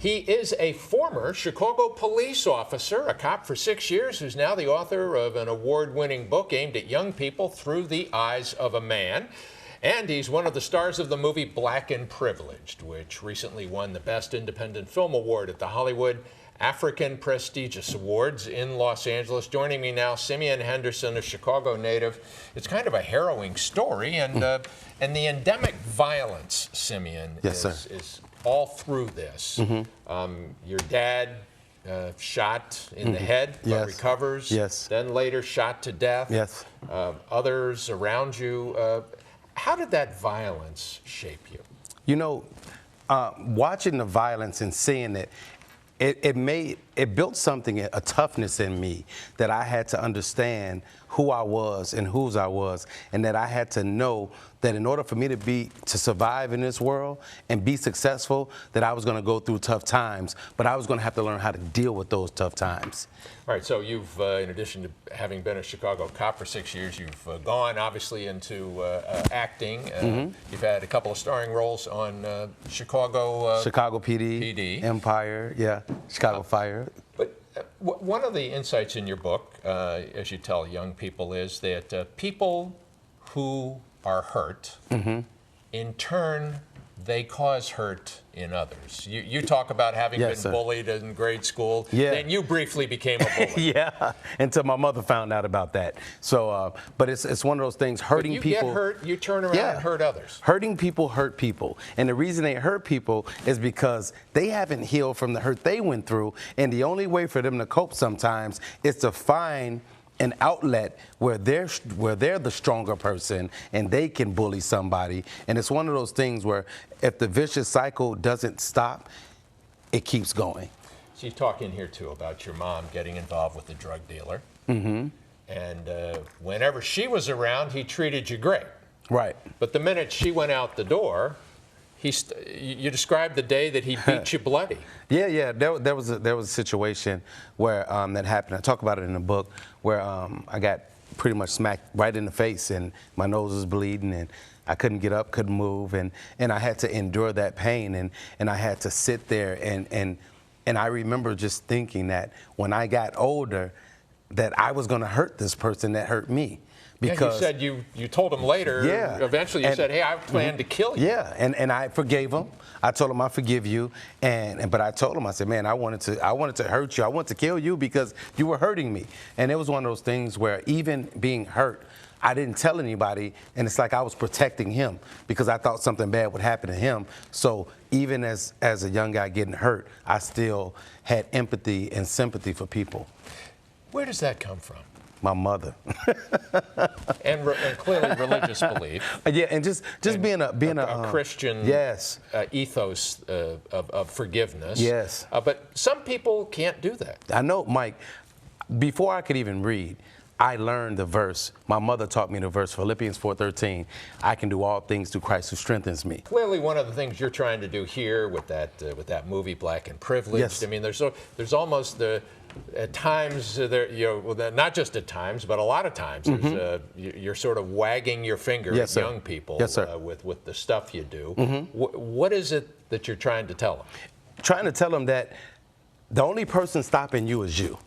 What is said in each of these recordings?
He is a former Chicago police officer, a cop for 6 years, who's now the author of an award-winning book aimed at young people through the eyes of a man. And he's one of the stars of the movie Black and Privileged, which recently won the Best Independent Film Award at the Hollywood African Prestigious Awards in Los Angeles. Joining me now, Simeon Henderson, a Chicago native. It's kind of a harrowing story, and the endemic violence, Simeon, is all through this. Your dad shot in the head, but recovers. Then later shot to death. Others around you. How did that violence shape you? You know, watching the violence and seeing it, it built something, a toughness in me that I had to understand who I was and whose I was, and that I had to know that in order for me to survive in this world and be successful, that I was going to go through tough times, but I was going to have to learn how to deal with those tough times. All right, so you've, in addition to having been a Chicago cop for 6 years, you've gone obviously into acting. You've had a couple of starring roles on Chicago PD, Empire, Chicago Fire. But one of the insights in your book, as you tell young people, is that people who are hurt, in turn, they cause hurt in others. You talk about having been bullied in grade school. Then you briefly became a bully. Until my mother found out about that. So, but it's one of those things. Hurting people. You get hurt, you turn around and hurt others. Hurting people hurt people, and the reason they hurt people is because they haven't healed from the hurt they went through, and the only way for them to cope sometimes is to find an outlet where they're the stronger person and they can bully somebody. And it's one of those things where if the vicious cycle doesn't stop, it keeps going. So you talk in here too about your mom getting involved with a drug dealer. And whenever she was around, he treated you great. But the minute she went out the door, you described the day that he beat you bloody. There was a situation where that happened. I talk about it in the book, where I got pretty much smacked right in the face, and my nose was bleeding, and I couldn't get up, couldn't move, and I had to endure that pain, and I had to sit there, and I remember just thinking that when I got older, that I was going to hurt this person that hurt me. Because you said you told him later, eventually you said, hey, I planned to kill you. And I forgave him. I told him I forgive you, but I told him, I said, man, I wanted to hurt you. I wanted to kill you because you were hurting me. And it was one of those things where even being hurt, I didn't tell anybody, and it's like I was protecting him because I thought something bad would happen to him. So even as a young guy getting hurt, I still had empathy and sympathy for people. Where does that come from? My mother. and clearly religious belief. And just being a Christian ethos of forgiveness. But some people can't do that. I know, Mike. Before I could even read, I learned the verse. My mother taught me the verse, Philippians 4:13. I can do all things through Christ who strengthens me. Clearly, one of the things you're trying to do here with that movie, Black and Privileged. I mean, there's almost at times, not just at times, but a lot of times, you're sort of wagging your finger at young people with the stuff you do. What is it that you're trying to tell them? Trying to tell them that the only person stopping you is you.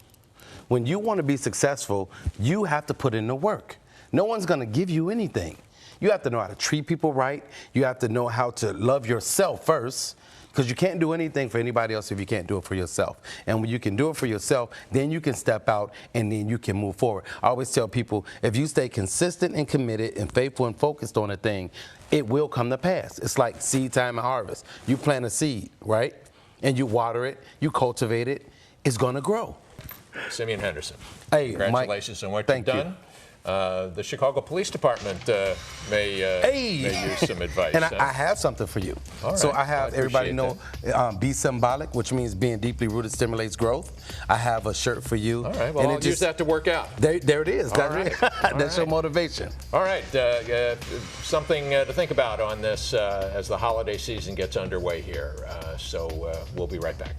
When you want to be successful, you have to put in the work. No one's going to give you anything. You have to know how to treat people right. You have to know how to love yourself first, because you can't do anything for anybody else if you can't do it for yourself. And when you can do it for yourself, then you can step out and then you can move forward. I always tell people, if you stay consistent and committed and faithful and focused on a thing, it will come to pass. It's like seed time and harvest. You plant a seed, right? And you water it, you cultivate it, it's going to grow. Simeon Henderson, hey, congratulations on what you've done. The Chicago Police Department may use some advice. And I have something for you. So I have everybody know Be Symbolic, which means being deeply rooted stimulates growth. I have a shirt for you. All right, well, I'll use that to work out. There it is. That's your motivation. All right, something to think about on this as the holiday season gets underway here. So we'll be right back.